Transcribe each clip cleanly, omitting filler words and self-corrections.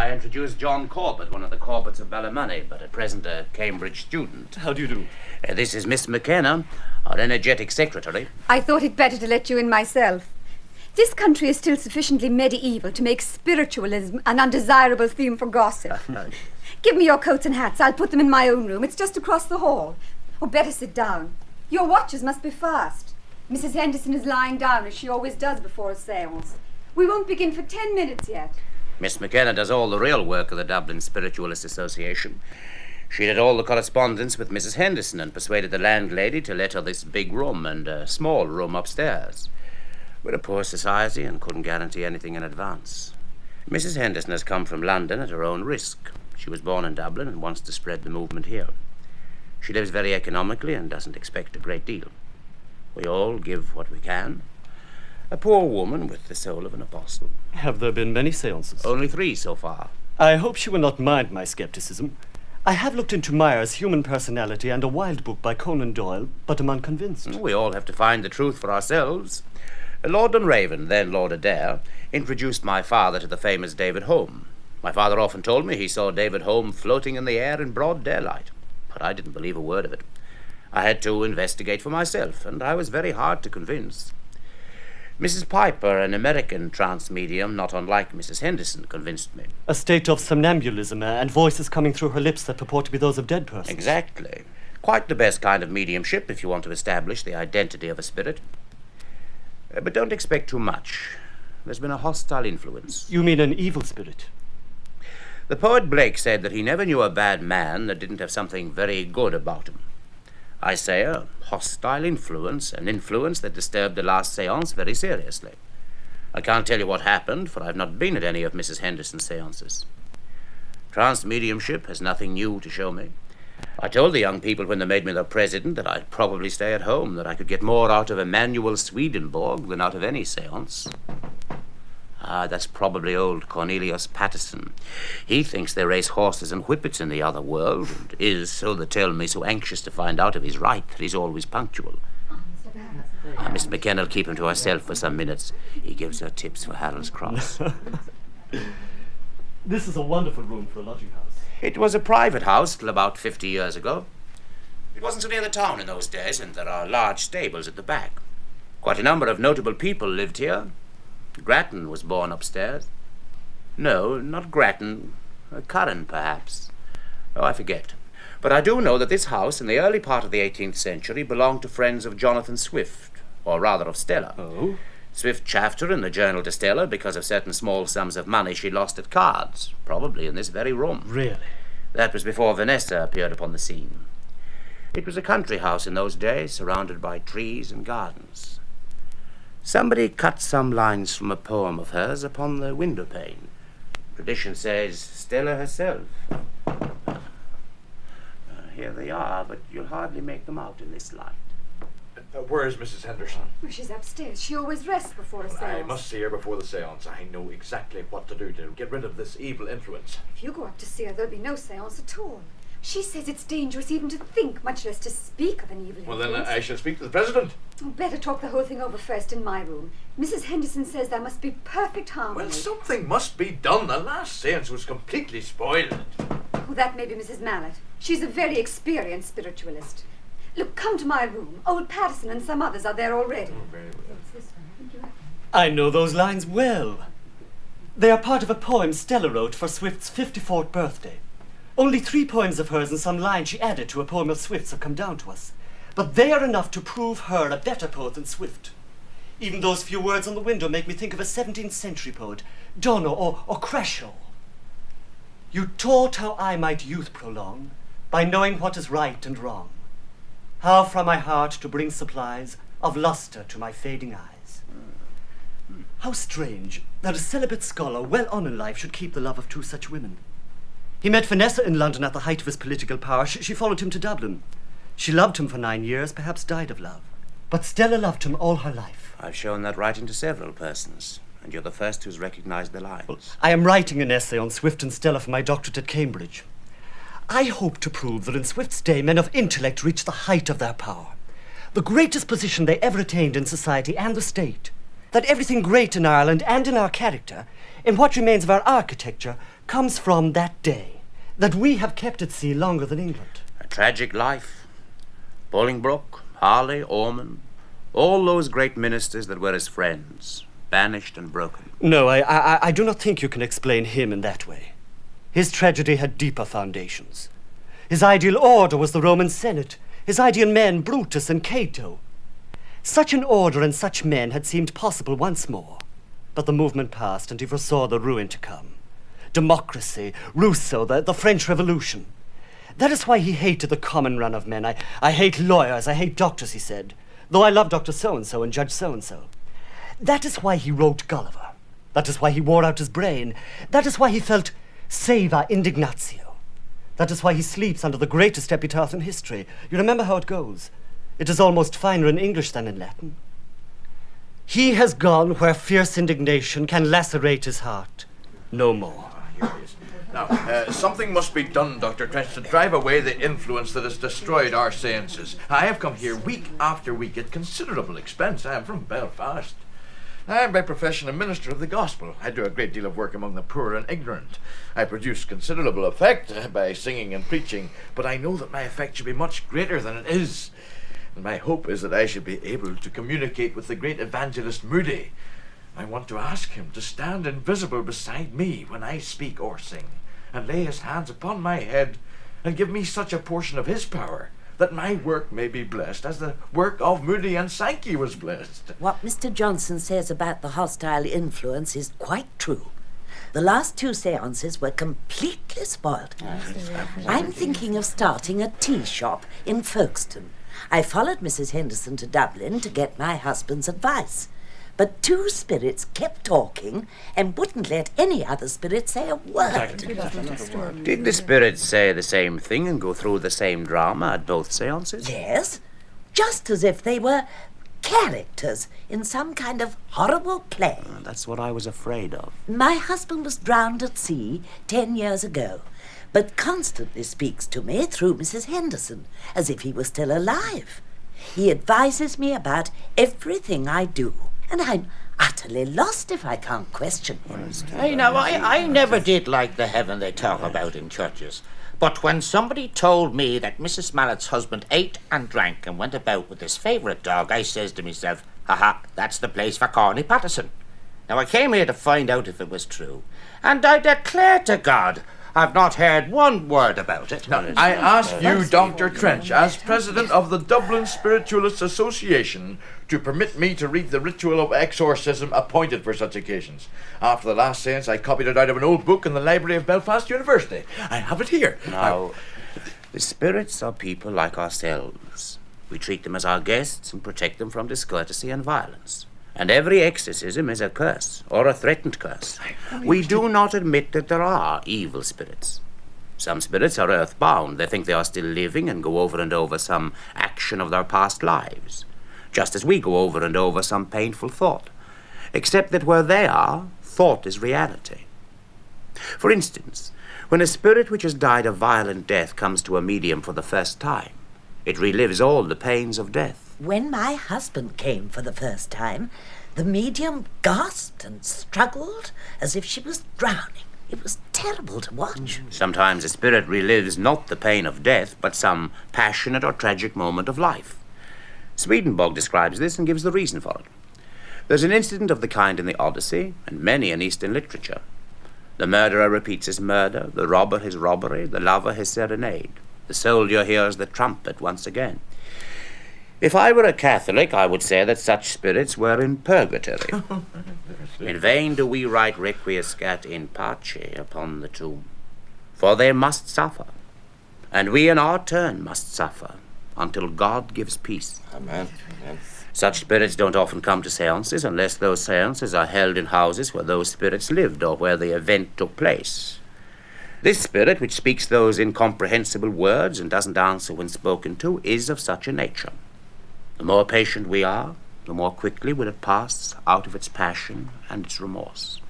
I introduce John Corbet, one of the Corbets of Ballymoney, but at present a Cambridge student. How do you do? This is Miss MacKenna, our energetic secretary. I thought it better to let you in myself. This country is still sufficiently medieval to make spiritualism an undesirable theme for gossip. Give me your coats and hats. I'll put them in my own room. It's just across the hall. Or better sit down. Your watches must be fast. Mrs. Henderson is lying down, as she always does before a seance. We won't begin for 10 minutes yet. Miss MacKenna does all the real work of the Dublin Spiritualist Association. She did all the correspondence with Mrs. Henderson and persuaded the landlady to let her this big room and a small room upstairs. We're a poor society and couldn't guarantee anything in advance. Mrs. Henderson has come from London at her own risk. She was born in Dublin and wants to spread the movement here. She lives very economically and doesn't expect a great deal. We all give what we can. A poor woman with the soul of an apostle. Have there been many seances? Only 3 so far. I hope she will not mind my skepticism. I have looked into Meyer's Human Personality and a wild book by Conan Doyle, but am unconvinced. We all have to find the truth for ourselves. Lord Dunraven, then Lord Adair, introduced my father to the famous David Home. My father often told me he saw David Home floating in the air in broad daylight, but I didn't believe a word of it. I had to investigate for myself, and I was very hard to convince. Mrs. Piper, an American trance medium not unlike Mrs. Henderson, convinced me. A state of somnambulism and voices coming through her lips that purport to be those of dead persons. Exactly. Quite the best kind of mediumship if you want to establish the identity of a spirit. But don't expect too much. There's been a hostile influence. You mean an evil spirit? The poet Blake said that he never knew a bad man that didn't have something very good about him. I say a hostile influence, an influence that disturbed the last seance very seriously. I can't tell you what happened, for I've not been at any of Mrs. Henderson's seances. Trance mediumship has nothing new to show me. I told the young people when they made me their president that I'd probably stay at home, that I could get more out of Emanuel Swedenborg than out of any seance. That's probably old Cornelius Patterson. He thinks they race horses and whippets in the other world, and is, so they tell me, so anxious to find out if he's right that he's always punctual. Miss MacKenna will keep him to herself for some minutes. He gives her tips for Harold's Cross. This is a wonderful room for a lodging house. It was a private house till about 50 years ago. It wasn't so near the town in those days, and there are large stables at the back. Quite a number of notable people lived here. Grattan was born upstairs. No, not Grattan. Curran, perhaps. Oh, I forget. But I do know that this house, in the early part of the 18th century, belonged to friends of Jonathan Swift, or rather of Stella. Oh? Swift chaffed her in the journal to Stella because of certain small sums of money she lost at cards, probably in this very room. Really? That was before Vanessa appeared upon the scene. It was a country house in those days, surrounded by trees and gardens. Somebody cut some lines from a poem of hers upon the window-pane. Tradition says Stella herself. Here they are, but you'll hardly make them out in this light. Where is Mrs. Henderson? Well, she's upstairs. She always rests before a seance. I must see her before the seance. I know exactly what to do to get rid of this evil influence. If you go up to see her, there'll be no seance at all. She says it's dangerous even to think, much less to speak of an evil Well, influence. then I shall speak to the president. Oh, better talk the whole thing over first in my room. Mrs. Henderson says there must be perfect harmony. Well, something must be done. The last seance was completely spoiled. Oh, that may be Mrs. Mallett. She's a very experienced spiritualist. Look, come to my room. Old Patterson and some others are there already. Oh, very well. I know those lines well. They are part of a poem Stella wrote for Swift's 54th birthday. Only 3 poems of hers and some lines she added to a poem of Swift's have come down to us. But they are enough to prove her a better poet than Swift. Even those few words on the window make me think of a 17th century poet, Donogh or Crashaw. You taught how I might youth prolong by knowing what is right and wrong. How from my heart to bring supplies of lustre to my fading eyes. How strange that a celibate scholar well on in life should keep the love of 2 such women. He met Vanessa in London at the height of his political power. She followed him to Dublin. She loved him for 9 years, perhaps died of love. But Stella loved him all her life. I've shown that writing to several persons, and you're the first who's recognized the lines. Well, I am writing an essay on Swift and Stella for my doctorate at Cambridge. I hope to prove that in Swift's day men of intellect reached the height of their power, the greatest position they ever attained in society and the state, that everything great in Ireland and in our character, in what remains of our architecture, comes from that day that we have kept at sea longer than England. A tragic life. Bolingbroke, Harley, Ormond, all those great ministers that were his friends, banished and broken. No, I do not think you can explain him in that way. His tragedy had deeper foundations. His ideal order was the Roman Senate, his ideal men, Brutus and Cato. Such an order and such men had seemed possible once more. But the movement passed, and he foresaw the ruin to come. Democracy, Rousseau, the French Revolution. That is why he hated the common run of men. I hate lawyers, I hate doctors, he said, though I love Dr. So-and-so and Judge So-and-so. That is why he wrote Gulliver. That is why he wore out his brain. That is why he felt Seva indignatio. That is why he sleeps under the greatest epitaph in history. You remember how it goes. It is almost finer in English than in Latin. He has gone where fierce indignation can lacerate his heart. No more. Here it is. Now, something must be done, Dr. Trench, to drive away the influence that has destroyed our seances. I have come here week after week at considerable expense. I am from Belfast. I am by profession a minister of the gospel. I do a great deal of work among the poor and ignorant. I produce considerable effect by singing and preaching, but I know that my effect should be much greater than it is. And my hope is that I should be able to communicate with the great evangelist Moody. I want to ask him to stand invisible beside me when I speak or sing, and lay his hands upon my head, and give me such a portion of his power that my work may be blessed as the work of Moody and Sankey was blessed. What Mr. Johnson says about the hostile influence is quite true. The last two seances were completely spoiled. I'm thinking of starting a tea shop in Folkestone. I followed Mrs. Henderson to Dublin to get my husband's advice. But two spirits kept talking and wouldn't let any other spirit say a word. Did the spirits say the same thing and go through the same drama at both seances? Yes, just as if they were characters in some kind of horrible play. That's what I was afraid of. My husband was drowned at sea 10 years ago, but constantly speaks to me through Mrs. Henderson, as if he was still alive. He advises me about everything I do, and I'm utterly lost if I can't question him. I never did like the heaven they talk about in churches. But when somebody told me that Mrs. Mallett's husband ate and drank and went about with his favourite dog, I says to myself, haha, that's the place for Corny Patterson. Now I came here to find out if it was true, and I declare to God, I've not heard one word about it. Now, I ask you, Dr. Trench, as president of the Dublin Spiritualists Association, to permit me to read the ritual of exorcism appointed for such occasions. After the last seance, I copied it out of an old book in the library of Belfast University. I have it here. Now, the spirits are people like ourselves. We treat them as our guests and protect them from discourtesy and violence. And every exorcism is a curse, or a threatened curse. We do not admit that there are evil spirits. Some spirits are earthbound. They think they are still living and go over and over some action of their past lives, just as we go over and over some painful thought, except that where they are, thought is reality. For instance, when a spirit which has died a violent death comes to a medium for the first time, it relives all the pains of death. When my husband came for the first time, the medium gasped and struggled as if she was drowning. It was terrible to watch. Sometimes a spirit relives not the pain of death, but some passionate or tragic moment of life. Swedenborg describes this and gives the reason for it. There's an incident of the kind in the Odyssey, and many in Eastern literature. The murderer repeats his murder, the robber his robbery, the lover his serenade. The soldier hears the trumpet once again. If I were a Catholic, I would say that such spirits were in purgatory. In vain do we write requiescat in pace upon the tomb, for they must suffer, and we in our turn must suffer, until God gives peace. Amen. Such spirits don't often come to seances unless those seances are held in houses where those spirits lived or where the event took place. This spirit, which speaks those incomprehensible words and doesn't answer when spoken to, is of such a nature. The more patient we are, the more quickly will it pass out of its passion and its remorse.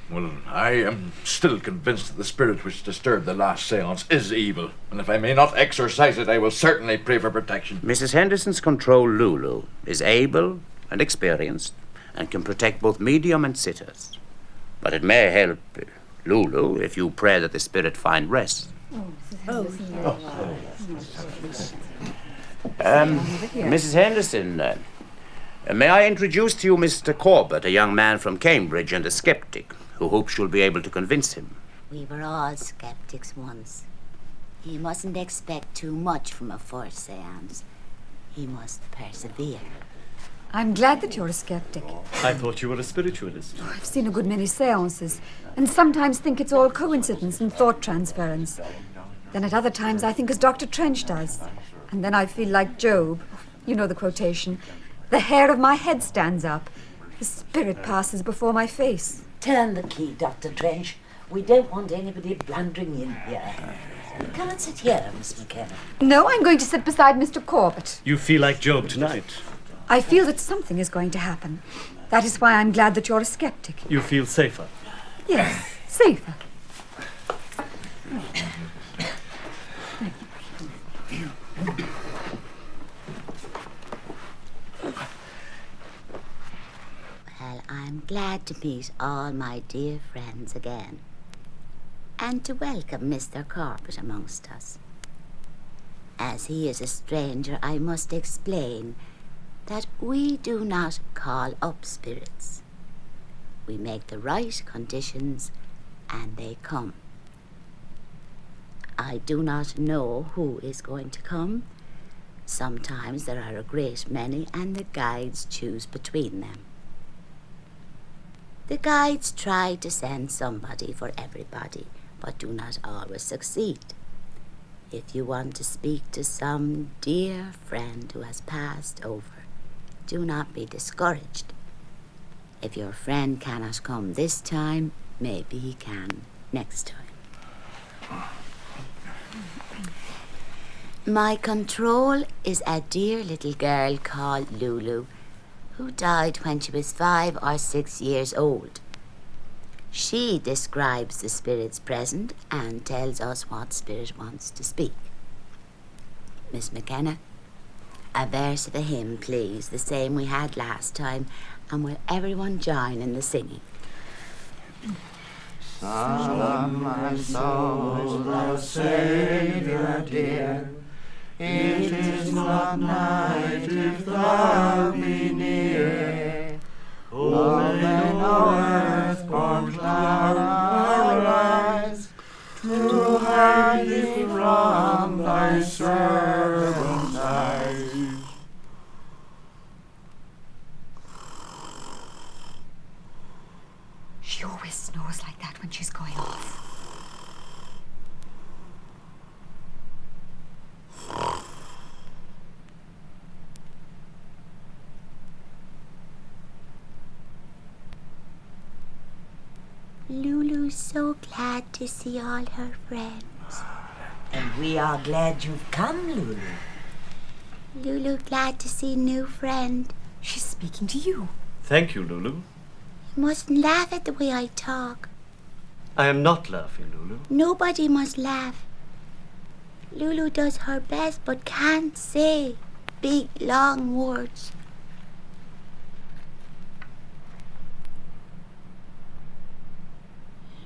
Well, I am still convinced that the spirit which disturbed the last seance is evil, and if I may not exorcise it, I will certainly pray for protection. Mrs. Henderson's control Lulu is able and experienced and can protect both medium and sitters. But it may help Lulu, if you pray that the spirit find rest. Mrs. Henderson, may I introduce to you Mr. Corbet, a young man from Cambridge and a skeptic, who hopes you'll be able to convince him. We were all skeptics once. You mustn't expect too much from a first seance. He must persevere. I'm glad that you're a skeptic. I thought you were a spiritualist. I've seen a good many seances, and sometimes think it's all coincidence and thought transference. Then at other times I think as Dr. Trench does. And then I feel like Job. You know the quotation. The hair of my head stands up. The spirit passes before my face. Turn the key, Dr. Trench. We don't want anybody blundering in here. You can't sit here, Miss McKenna. No, I'm going to sit beside Mr. Corbet. You feel like Job tonight. I feel that something is going to happen. That is why I'm glad that you're a skeptic. You feel safer. Yes, safer. Well, I'm glad to meet all my dear friends again, and to welcome Mr. Corbet amongst us. As he is a stranger, I must explain that we do not call up spirits. We make the right conditions and they come. I do not know who is going to come. Sometimes there are a great many and the guides choose between them. The guides try to send somebody for everybody, but do not always succeed. If you want to speak to some dear friend who has passed over, do not be discouraged. If your friend cannot come this time, maybe he can next time. My control is a dear little girl called Lulu, who died when she was 5 or 6 years old. She describes the spirits present and tells us what spirit wants to speak. Miss McKenna, a verse of a hymn, please, the same we had last time, and will everyone join in the singing? Son of my soul, thou Saviour dear, it is not night if thou be near. O may no earth-born cloud arise to hide thee from thy servant's eyes. She always snores like that when she's going off. Lulu's so glad to see all her friends. And we are glad you've come, Lulu. Lulu glad to see new friend. She's speaking to you. Thank you, Lulu. You mustn't laugh at the way I talk. I am not laughing, Lulu. Nobody must laugh. Lulu does her best but can't say big, long words.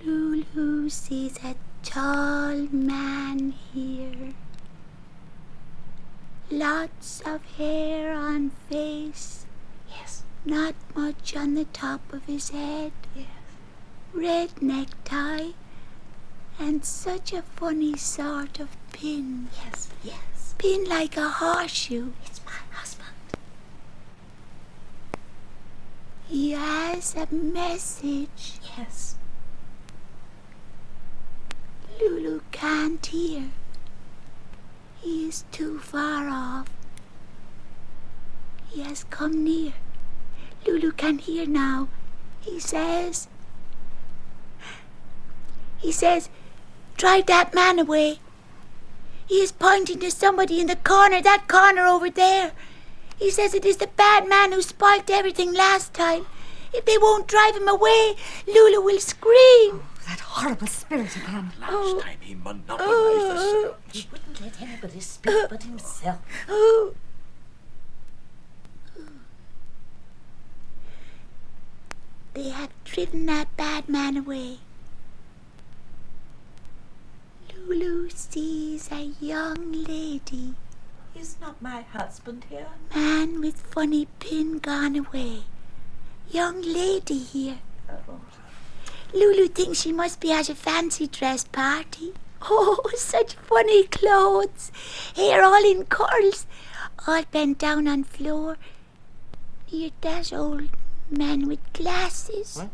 Lulu sees a tall man here. Lots of hair on face. Yes. Not much on the top of his head. Yes. Red necktie. And such a funny sort of pin. Yes. Yes. Pin like a horseshoe. It's my husband. He has a message. Yes. Lulu can't hear. He is too far off. He has come near. Lulu can hear now. He says, drive that man away. He is pointing to somebody in the corner, that corner over there. He says it is the bad man who spoilt everything last time. If they won't drive him away, Lulu will scream. That horrible spirit again. Last time he monopolized the seance. He wouldn't let anybody speak but himself. They have driven that bad man away. Lulu sees a young lady. Is not my husband here? Man with funny pin gone away. Young lady here. Oh. Lulu thinks she must be at a fancy dress party. Oh, such funny clothes. Hair all in curls. All bent down on floor. Near that old man with glasses. What?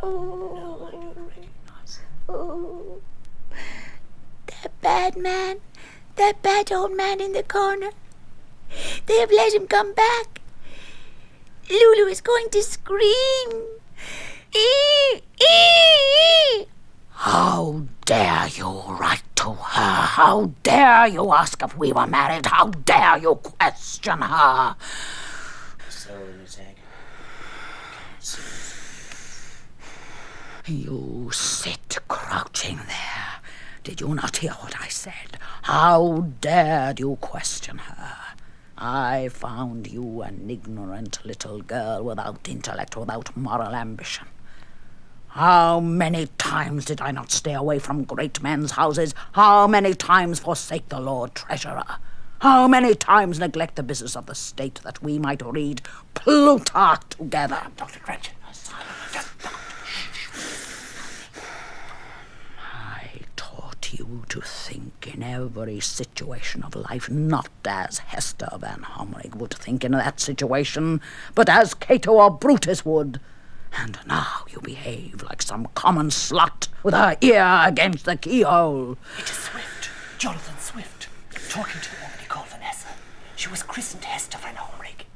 Oh. Oh. That bad man. That bad old man in the corner. They have let him come back. Lulu is going to scream. Ee, ee. How dare you write to her? How dare you ask if we were married? How dare you question her? So in his egg. You sit crouching there. Did you not hear what I said? How dared you question her? I found you an ignorant little girl without intellect, without moral ambition. How many times did I not stay away from great men's houses? How many times forsake the Lord Treasurer? How many times neglect the business of the state that we might read Plutarch together? Dr. Trench. I taught you to think in every situation of life, not as Hester Van Homrig would think in that situation, but as Cato or Brutus would. And now you behave like some common slut with her ear against the keyhole. It is Swift, Jonathan Swift, talking to the woman he called Vanessa. She was christened Hester Van Homrig.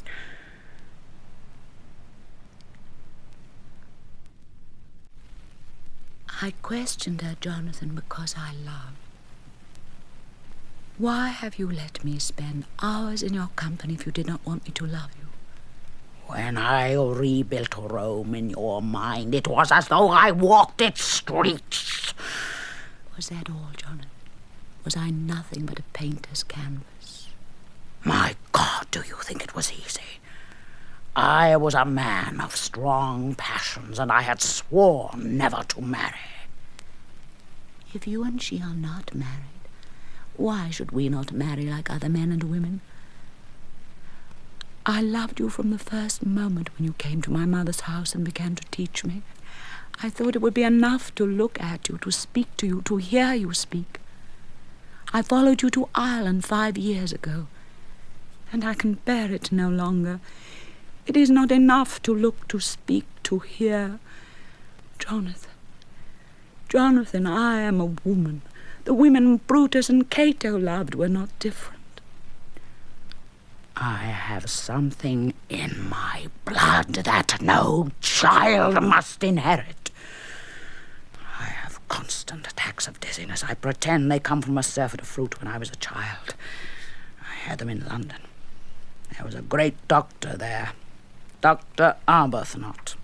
I questioned her, Jonathan, because I love. Why have you let me spend hours in your company if you did not want me to love you? When I rebuilt Rome in your mind, it was as though I walked its streets. Was that all, Jonathan? Was I nothing but a painter's canvas? My God, do you think it was easy? I was a man of strong passions, and I had sworn never to marry. If you and she are not married, why should we not marry like other men and women? I loved you from the first moment when you came to my mother's house and began to teach me. I thought it would be enough to look at you, to speak to you, to hear you speak. I followed you to Ireland 5 years ago, and I can bear it no longer. It is not enough to look, to speak, to hear. Jonathan, I am a woman. The women Brutus and Cato loved were not different. I have something in my blood that no child must inherit. I have constant attacks of dizziness. I pretend they come from a surfeit of fruit when I was a child. I had them in London. There was a great doctor there, Dr. Arbuthnot.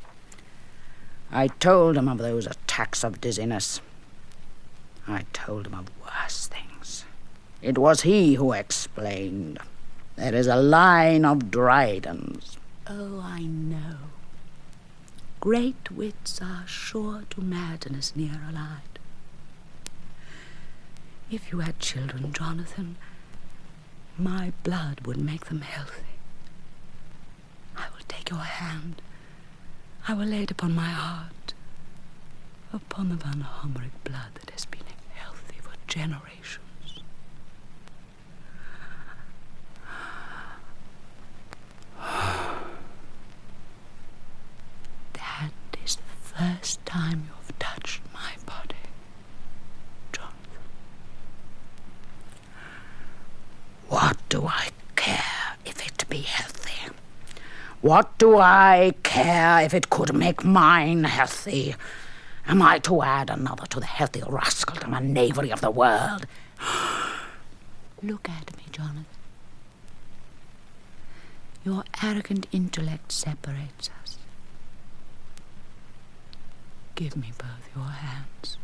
I told him of those attacks of dizziness. I told him of worse things. It was he who explained. There is a line of Dryden's. Oh, I know. Great wits are sure to madness near allied. If you had children, Jonathan, my blood would make them healthy. I will take your hand. I will lay it upon my heart, upon the Van Homrig blood that has been healthy for generations. That is the first time you have touched my body, Jonathan. What do I care if it be healthy? What do I care if it could make mine healthy? Am I to add another to the healthy rascaldom and knavery of the world? Look at me, Jonathan. Your arrogant intellect separates us. Give me both your hands.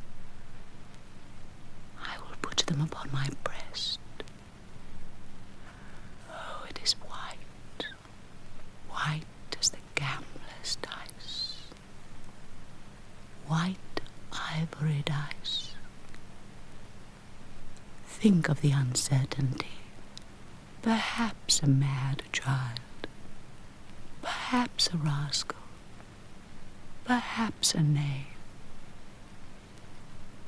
I will put them upon my breast. Oh, it is white, white as the gambler's dice, white ivory dice. think of the uncertainty. Perhaps a mad child, perhaps a rascal, perhaps a knave,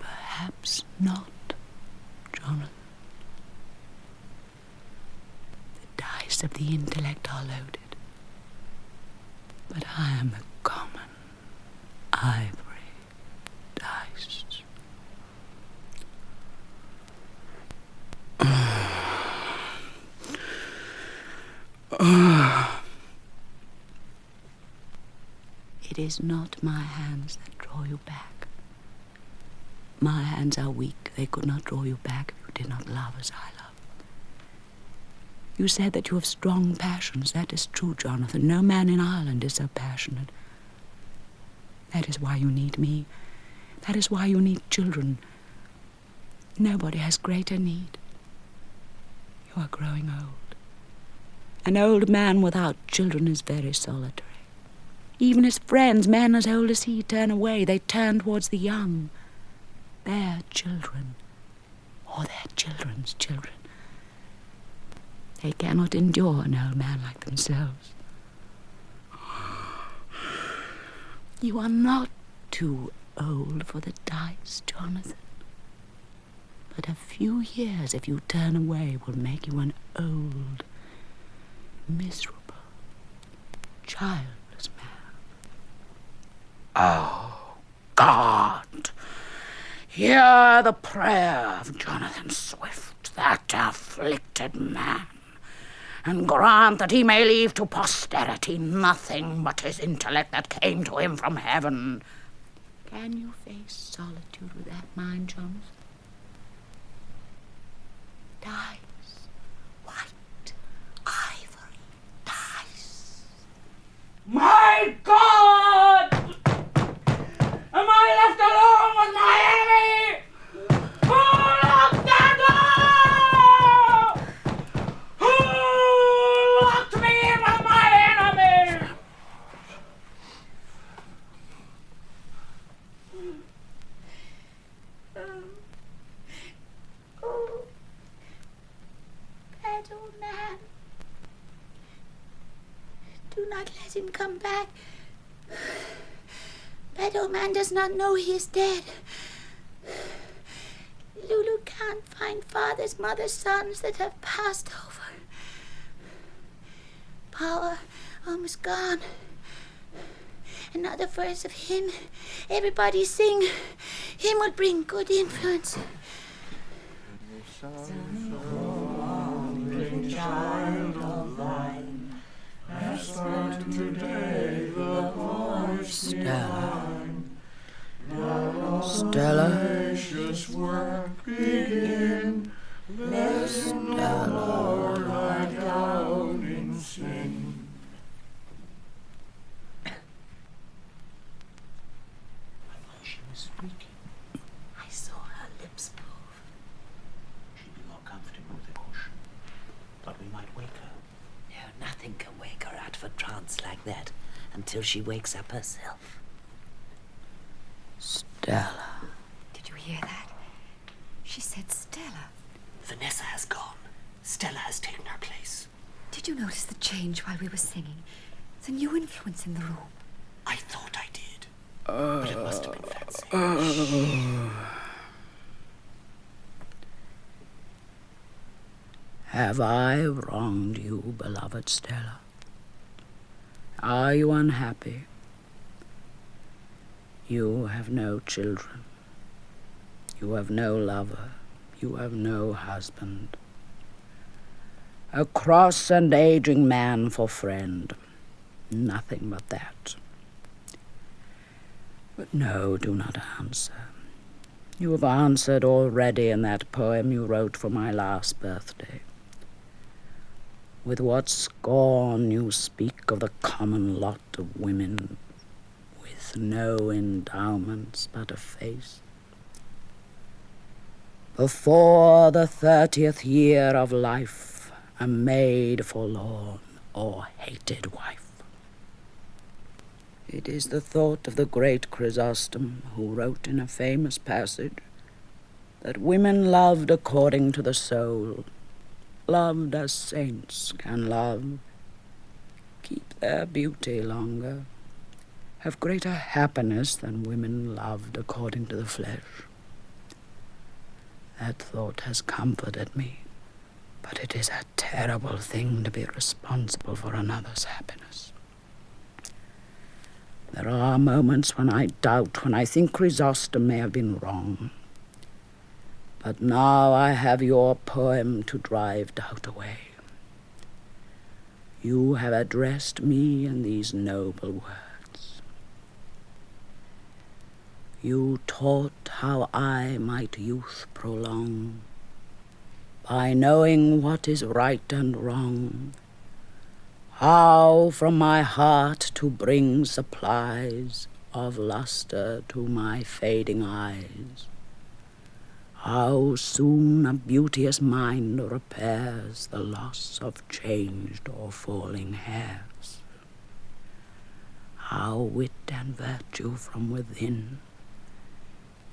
perhaps not, Jonathan. The dice of the intellect are loaded, but I am a common ivory dice. It is not my hands that draw you back. My hands are weak. They could not draw you back if you did not love as I love. You said that you have strong passions. That is true, Jonathan. No man in Ireland is so passionate. That is why you need me. That is why you need children. Nobody has greater need. You are growing old. An old man without children is very solitary. Even his friends, men as old as he, turn away. They turn towards the young. Their children, or their children's children. They cannot endure an old man like themselves. You are not too old for the dice, Jonathan. But a few years, if you turn away, will make you an old, miserable, childless man. Oh, God! Hear the prayer of Jonathan Swift, that afflicted man, and grant that he may leave to posterity nothing but his intellect that came to him from heaven. Can you face solitude with that mind, Jonathan? Dice, white, ivory, dice. My God! Am I left alone with my enemy? Who locked that door? Who locked me in with my enemy? Oh, bad old man. Do not let him come back. That old man does not know he is dead. Lulu can't find fathers, mothers, sons that have passed over. Power almost gone. Another verse of hymn. Everybody sing. Hymn will bring good influence. Child of thine, has heard today the voice divine. Now Stella. gracious work begin. Listen, O Lord, lie down in sin. She was speaking. I saw her lips move. She'd be more comfortable with the cushion. But we might wake her. No, nothing can wake her out of a trance like that until she wakes up herself. Stella. Did you hear that? She said Stella. Vanessa has gone. Stella has taken her place. Did you notice the change while we were singing? The new influence in the room. I thought I did. But it must have been fancy. Have I wronged you, beloved Stella? Are you unhappy? You have no children. You have no lover. You have no husband. A cross and aging man for friend. Nothing but that. But no, do not answer. You have answered already in that poem you wrote for my last birthday. With what scorn you speak of the common lot of women, with no endowments but a face. Before the 30th year of life, a maid forlorn or hated wife. It is the thought of the great Chrysostom, who wrote in a famous passage, that women loved according to the soul, loved as saints can love, keep their beauty longer, have greater happiness than women loved according to the flesh. That thought has comforted me, but it is a terrible thing to be responsible for another's happiness. There are moments when I doubt, when I think Chrysostom may have been wrong. But now I have your poem to drive doubt away. You have addressed me in these noble words. You taught how I might youth prolong, by knowing what is right and wrong, how from my heart to bring supplies of lustre to my fading eyes, how soon a beauteous mind repairs the loss of changed or falling hairs, how wit and virtue from within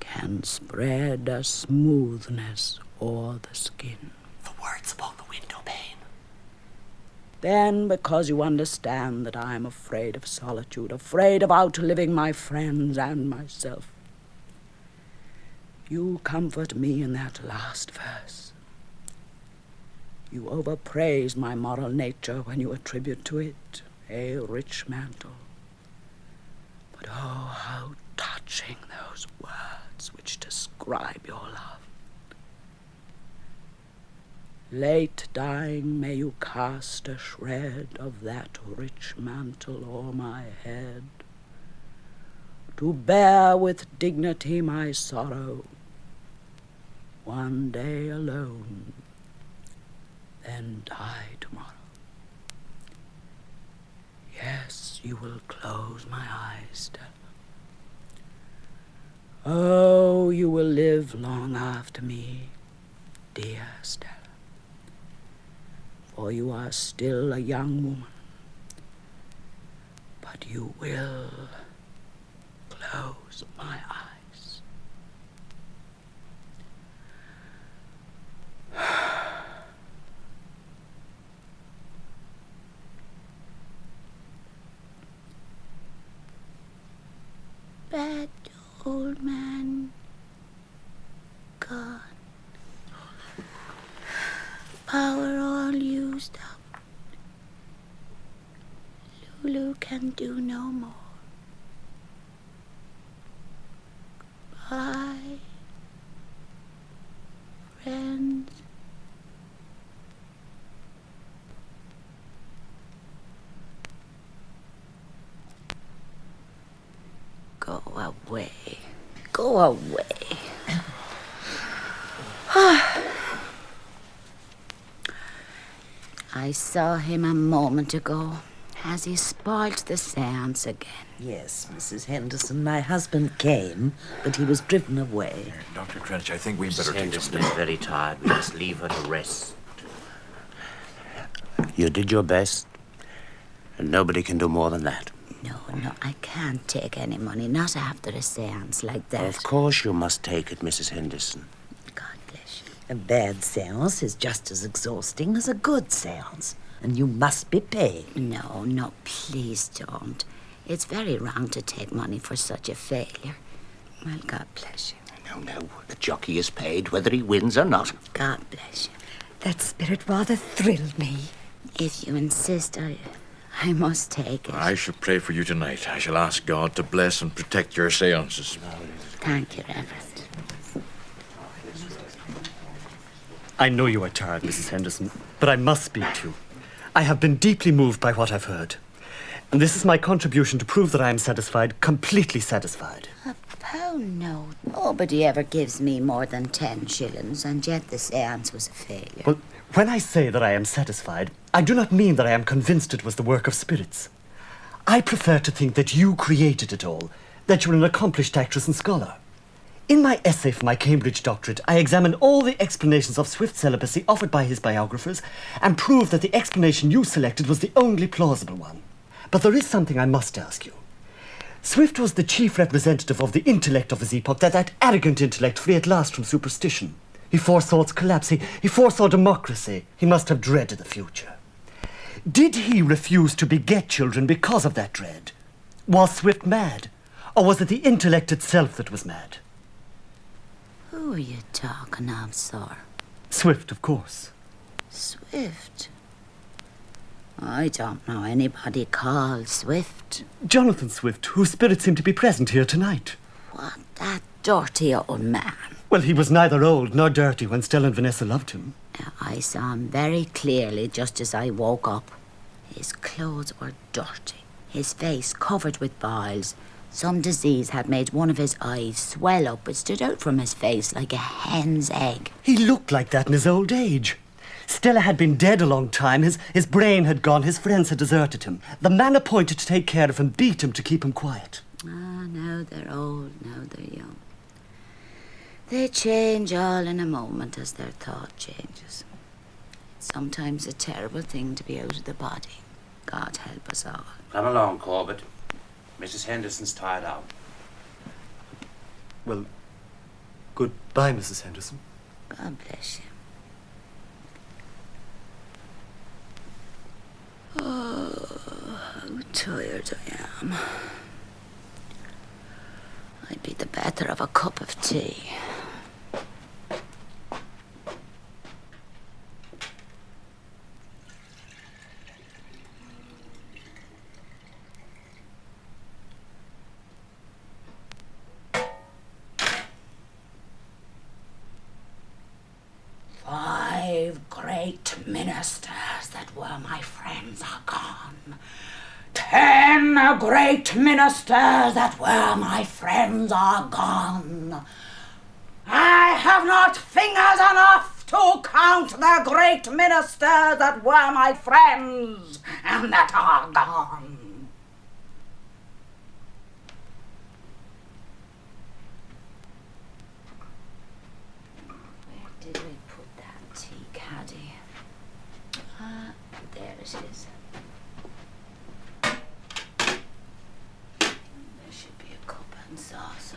can spread a smoothness o'er the skin. The words upon the window-pane. Then, because you understand that I am afraid of solitude, afraid of outliving my friends and myself, you comfort me in that last verse. You overpraise my moral nature when you attribute to it a rich mantle. But oh, how touching those words which describe your love. Late dying, may you cast a shred of that rich mantle o'er my head, to bear with dignity my sorrow, one day alone, then die tomorrow. Yes, you will close my eyes, Stella. Oh, you will live long after me, dear Stella. For you are still a young woman, but you will close my eyes. Bad old man gone. Power all used up. Lulu can do no more. Bye, friends. Go away. Go away. I saw him a moment ago. Has he spoilt the seance again? Yes, Mrs. Henderson, my husband came, but he was driven away. Dr. Trench, I think we'd better Mrs. take Henderson some... is very tired. We must leave her to rest. You did your best, and nobody can do more than that. No, I can't take any money, not after a seance like that. Of course you must take it, Mrs. Henderson. God bless you. A bad seance is just as exhausting as a good seance, and you must be paid. No, please don't. It's very wrong to take money for such a failure. Well, God bless you. No, the jockey is paid whether he wins or not. God bless you. That spirit rather thrilled me. If you insist, I must take it. I shall pray for you tonight. I shall ask God to bless and protect your seances. Thank you, Reverend. I know you are tired, Mrs. Henderson, but I must speak to you. I have been deeply moved by what I've heard. And this is my contribution to prove that I am satisfied, completely satisfied. Oh, no. Nobody ever gives me more than 10 shillings, and yet the seance was a failure. Well, when I say that I am satisfied, I do not mean that I am convinced it was the work of spirits. I prefer to think that you created it all, that you are an accomplished actress and scholar. In my essay for my Cambridge doctorate, I examined all the explanations of Swift's celibacy offered by his biographers and proved that the explanation you selected was the only plausible one. But there is something I must ask you. Swift was the chief representative of the intellect of his epoch, that arrogant intellect free at last from superstition. He foresaw its collapse. He foresaw democracy. He must have dreaded the future. Did he refuse to beget children because of that dread? Was Swift mad? Or was it the intellect itself that was mad? Who are you talking of, sir? Swift, of course. Swift? I don't know anybody called Swift. Jonathan Swift, whose spirit seemed to be present here tonight. What, that dirty old man? Well, he was neither old nor dirty when Stella and Vanessa loved him. I saw him very clearly just as I woke up. His clothes were dirty, his face covered with boils. Some disease had made one of his eyes swell up. It stood out from his face like a hen's egg. He looked like that in his old age. Stella had been dead a long time. His brain had gone. His friends had deserted him. The man appointed to take care of him beat him to keep him quiet. Ah, now they're old, now they're young. They change all in a moment as their thought changes. It's sometimes a terrible thing to be out of the body. God help us all. Come along, Corbett. Mrs. Henderson's tired out. Well, goodbye, Mrs. Henderson. God bless you. Oh, how tired I am. I'd be the better of a cup of tea. Great ministers that were my friends are gone. 10 great ministers that were my friends are gone. I have not fingers enough to count the great ministers that were my friends and that are gone. Where did we put that tea caddy? Ah, there it is. There should be a cup and saucer.